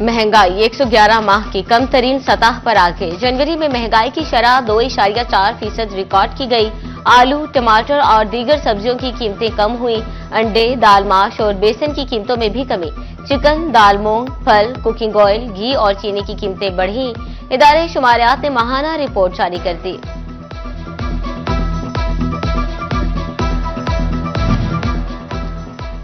महंगाई 111 माह की कम तरीन सतह पर आ गई। जनवरी में महंगाई की शरह 2.4% रिकॉर्ड की गई। आलू, टमाटर और दीगर सब्जियों की कीमतें कम हुई। अंडे, दाल, माश और बेसन की कीमतों में भी कमी। चिकन, दाल, मूंग, फल, कुकिंग ऑयल, घी और चीनी की कीमतें बढ़ी। इदारे शुमारियात ने माहाना रिपोर्ट जारी कर दी।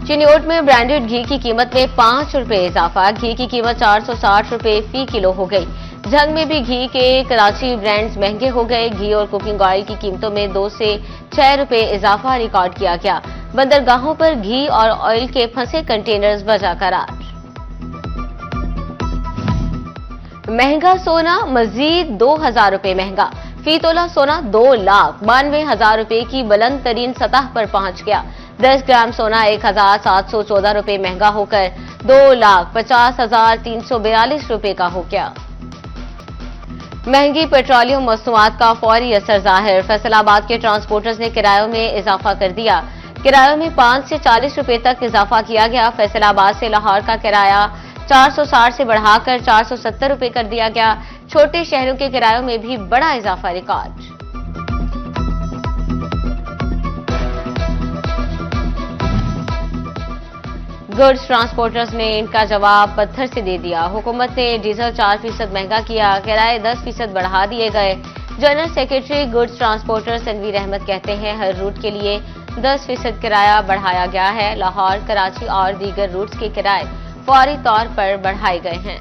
चिन्योट में ब्रांडेड घी की कीमत में 5 रुपए इजाफा। घी की कीमत 460 रुपए फी किलो हो गई। झंग में भी घी के कराची ब्रांड्स महंगे हो गए। घी और कुकिंग ऑयल की कीमतों में 2 से 6 रुपए इजाफा रिकॉर्ड किया गया। बंदरगाहों पर घी और ऑयल के फंसे कंटेनर्स वजह करार। महंगा सोना मजीद 2000 रुपए महंगा। फी तोला सोना 2,92,000 रुपए की बुलंद तरीन सतह पर पहुंच गया। 10 ग्राम सोना 1,714 रुपए महंगा होकर 2,50,342 रुपए का हो गया। महंगी पेट्रोलियम मसनूआत का फौरी असर जाहिर। फैसलाबाद के ट्रांसपोर्टर्स ने किरायों में इजाफा कर दिया। किरायों में 5 से 40 रुपए तक इजाफा किया गया। फैसलाबाद से लाहौर का किराया 460 से बढ़ाकर 470 रुपए कर दिया गया। छोटे शहरों के किरायों में भी बड़ा इजाफा रिकॉर्ड। गुड्स ट्रांसपोर्टर्स ने इनका जवाब पत्थर से दे दिया। हुकूमत ने डीजल 4% महंगा किया। किराए 10% बढ़ा दिए गए। General secretary goods transporters Tanveer Ahmed कहते हैं हर रूट के लिए 10% किराया बढ़ाया गया है। लाहौर, कराची और दीगर रूट्स के किराए फौरी तौर पर बढ़ाए गए हैं।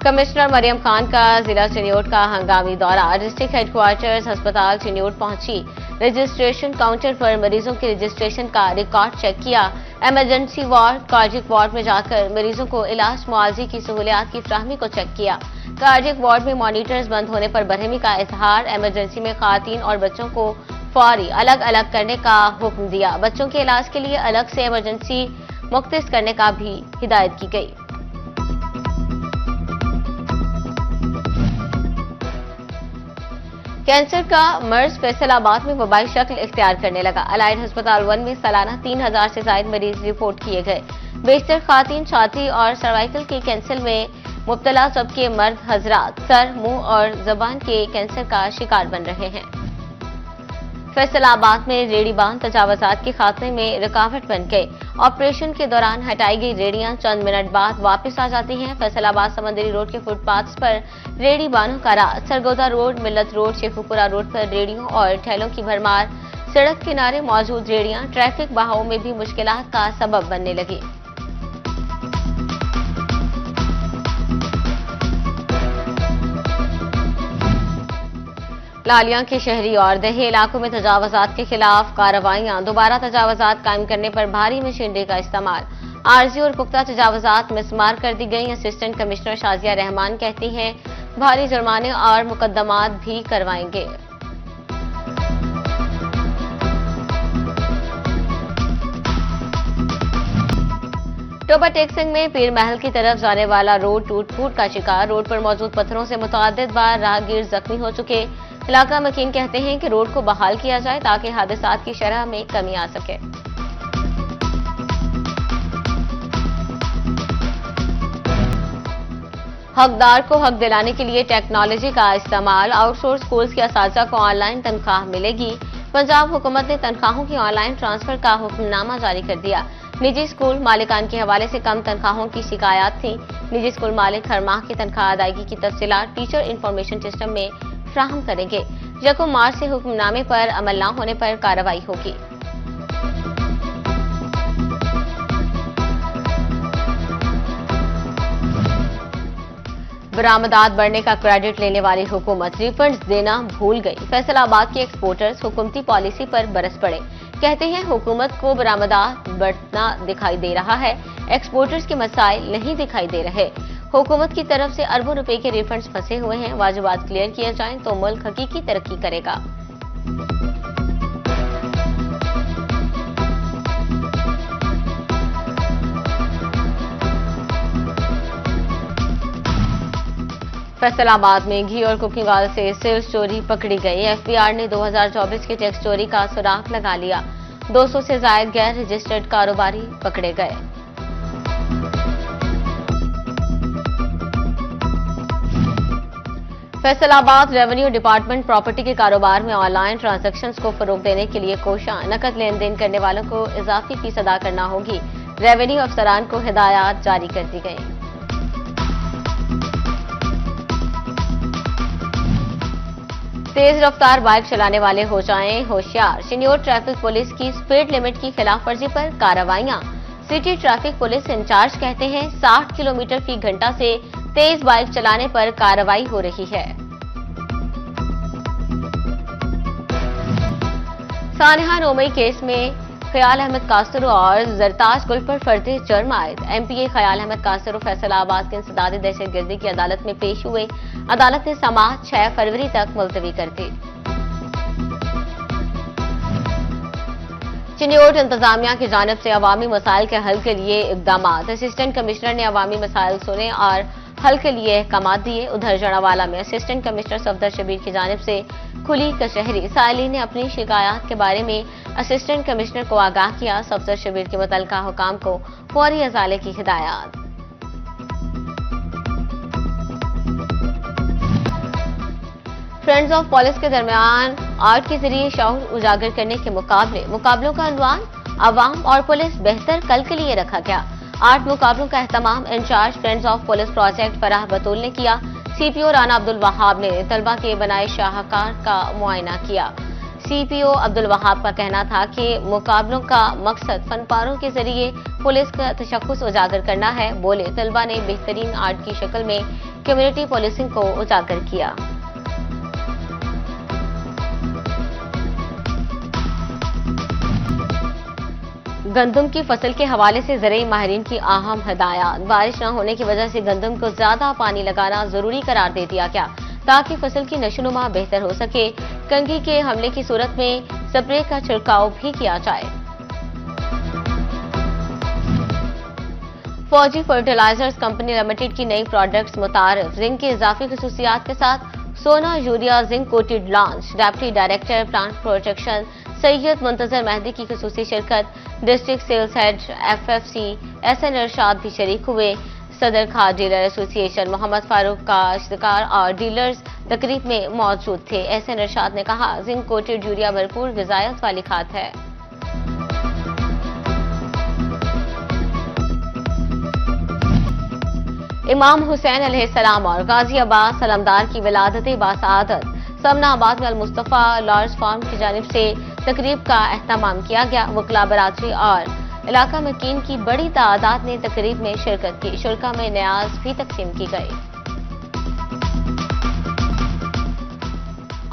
कमिश्नर मरियम खान का जिला चिन्योट का हंगामी दौरा। डिस्ट्रिक्ट हेडक्वार्टर्स अस्पताल चिन्योट पहुंची। रजिस्ट्रेशन काउंटर पर मरीजों के रजिस्ट्रेशन का रिकॉर्ड चेक किया। इमरजेंसी वार्ड, कार्डियक वार्ड में जाकर मरीजों को इलाज मुआवजे की सहूलियात की फ्राहमी को चेक किया। कार्डियक वार्ड में मॉनिटर्स बंद होने पर बरहमी का इजहार। इमरजेंसी में खातन और बच्चों को फौरी अलग अलग करने का हुक्म दिया। बच्चों के इलाज के लिए अलग से इमरजेंसी मुख्तस करने का भी हिदायत की गई। कैंसर का मर्ज फैसलाबाद में वबाई शक्ल इख्तियार करने लगा। अलाइड अस्पताल 1 में सालाना 3000 से ज्यादा मरीज रिपोर्ट किए गए। बेशतर खातन छाती और सर्वाइकल के कैंसर में मुब्तला सबके मर्द हजरात सर, मुंह और जबान के कैंसर का शिकार बन रहे हैं। फैसलाबाद में रेडी बांध तजावजात के खात्मे में रुकावट बन गई। ऑपरेशन के दौरान हटाई गई रेडियां चंद मिनट बाद वापस आ जाती हैं। फैसलाबाद समंदरी रोड के फुटपाथ्स पर रेडी बानों का राज। सरगोदा रोड, मिल्लत रोड, शेखुपुरा रोड पर रेडियों और ठेलों की भरमार। सड़क किनारे मौजूद रेडियां ट्रैफिक बहाव में भी मुश्किलात का सबब बनने लगी। लालिया के शहरी और दही इलाकों में तजावजात के खिलाफ कार्रवाइयां। दोबारा तजावजात कायम करने पर भारी मशीनरी का इस्तेमाल। आरजी और पुख्ता तजावजात मिसमार कर दी गई। असिस्टेंट कमिश्नर शाजिया रहमान कहती हैं भारी जुर्माने और मुकदमात भी करवाएंगे। टोबा टेक्सिंग में पीर महल की तरफ जाने वाला रोड टूट फूट का शिकार। रोड पर मौजूद पत्थरों से मुतअद्दिद बार राहगीर जख्मी हो चुके। इलाका मकीन कहते हैं कि रोड को बहाल किया जाए ताकि हादसात की शरह में कमी आ सके। हकदार को हक दिलाने के लिए टेक्नोलॉजी का इस्तेमाल। आउटसोर्स स्कूल्स के असातिज़ा को ऑनलाइन तनख्वाह मिलेगी। पंजाब हुकूमत ने तनख्वाहों की ऑनलाइन ट्रांसफर का हुक्मनामा जारी कर दिया। निजी स्कूल मालिकान के हवाले से कम तनख्वाहों की शिकायत थी। निजी स्कूल मालिक हर माह की तनख्वाह अदायगी की तफसीलात टीचर इंफॉर्मेशन सिस्टम में फ्राहम करेंगे। 1 मार्च से हुक्मनामे पर अमल न होने पर कार्रवाई होगी। बरामदात बढ़ने का क्रेडिट लेने वाली हुकूमत रिफंड्स देना भूल गई। फैसलाबाद के एक्सपोर्टर्स हुकूमती पॉलिसी पर बरस पड़े। कहते हैं हुकूमत को बरामदात बढ़ना दिखाई दे रहा है, एक्सपोर्टर्स के मसाइल नहीं दिखाई दे रहे। हुकूमत की तरफ से अरबों रुपए के रिफंड्स फंसे हुए हैं। वाजिबात क्लियर किए जाएं तो मुल्क हकीकी तरक्की करेगा। फैसलाबाद में घी और कुकिंग ऑयल से सिल्क चोरी पकड़ी गई। एफबीआर ने 2024 के टैक्स चोरी का सुराग लगा लिया। 200 से ज्यादा गैर रजिस्टर्ड कारोबारी पकड़े गए। फैसलाबाद रेवेन्यू डिपार्टमेंट प्रॉपर्टी के कारोबार में ऑनलाइन ट्रांजैक्शंस को फरोग देने के लिए कोषां नकद लेन देन करने वालों को इजाफी फीस अदा करना होगी। रेवेन्यू अफसरान को हिदायत जारी कर दी गई। तेज रफ्तार बाइक चलाने वाले हो जाएं होशियार। चिन्योट ट्रैफिक पुलिस की स्पीड लिमिट की खिलाफवर्जी पर कार्रवाइयां। सिटी ट्रैफिक पुलिस इंचार्ज कहते हैं 60 किलोमीटर फी घंटा से तेज बाइक चलाने पर कार्रवाई हो रही है। सानिहा नोमई केस में ख्याल अहमद कासरो और जरताज गुल पर फर्जी जुर्म आयद। एमपीए ख्याल अहमद कासरो फैसलाबाद के इंसदादी दहशतगर्दी की अदालत में पेश हुए। अदालत ने समाअत 6 फरवरी तक मुलतवी कर दी। चिन्योट इंतजामिया की जानिब से अवामी मसाइल के हल के लिए इकदाम। असिस्टेंट कमिश्नर ने अवामी मसाइल सुने और हल के लिए अहकाम दिए। उधर जड़ावाला में असिस्टेंट कमिश्नर सफदर शबीर की जानिब से खुली कचहरी। साइलिन ने अपनी शिकायत के बारे में असिस्टेंट कमिश्नर को आगाह किया। सफदर शबीर के मुतल्लिका हुकाम को फौरी अजाले की हिदायत। फ्रेंड्स ऑफ पुलिस के दरमियान आर्ट के जरिए शऊर उजागर करने के मुकाबलों का अनवान अवाम और पुलिस बेहतर कल के लिए रखा गया। आर्ट मुकाबलों का एहतमाम incharge friends of police project Farah Batool ने किया। सीपीओ राना अब्दुल वहाब ने तलबा के बनाए शाहकार का मुआयना किया। सीपीओ अब्दुल वहाब का कहना था कि मुकाबलों का मकसद फनपारों के जरिए पुलिस का तशख्खुस उजागर करना है। बोले तलबा ने बेहतरीन आर्ट की शक्ल में कम्युनिटी पुलिसिंग को उजागर किया। गंदम की फसल के हवाले से ज़राई माहिरीन की अहम हिदायत। बारिश न होने की वजह से गंदम को ज्यादा पानी लगाना जरूरी करार दे दिया गया ताकि फसल की नशोनुमा बेहतर हो सके। कंघी के हमले की सूरत में स्प्रे का छिड़काव भी किया जाए। फौजी फर्टिलाइजर्स कंपनी लिमिटेड की नई प्रोडक्ट्स मुतारिफ। जिंक की इजाफी खसूसियात के साथ Sona urea zinc coated launch. Deputy director plant protection Syed Muntazir Mehdi की खसूसी शिरकत। District sales head FFC SN Irshad भी शरीक हुए। सदर खाद डीलर एसोसिएशन मोहम्मद फारूक का इश्तिकार और डीलर्स तकरीब में मौजूद थे। SN इरशाद ने कहा जिंक कोटेड यूरिया भरपूर ग़िज़ायत वाली खाद है। इमाम हुसैन अलैहिस्सलाम और गाजी अब्बास सलामदार की विलादत बासआदत। समनाबाद में अल-मुस्तफा लार्ज फार्म की जानिब से तकरीब का एहतमाम किया गया। वकला बरादरी और इलाका मकीन की बड़ी तादाद ने तकरीब में शिरकत की। शुल्का में न्याज भी तकसीम की गई।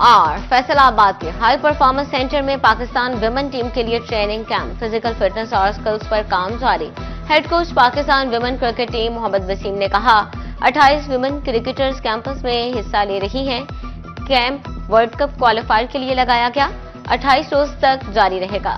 और फैसलाबाद के हाई परफॉर्मेंस सेंटर में पाकिस्तान विमेन टीम के लिए ट्रेनिंग कैंप। फिजिकल फिटनेस और स्किल्स पर काम जारी। Head coach Pakistan women cricket team Mohammad Wasim ने कहा 28 विमेन क्रिकेटर्स कैंपस में हिस्सा ले रही हैं। कैंप वर्ल्ड कप क्वालिफायर के लिए लगाया गया 28 रोज तक जारी रहेगा।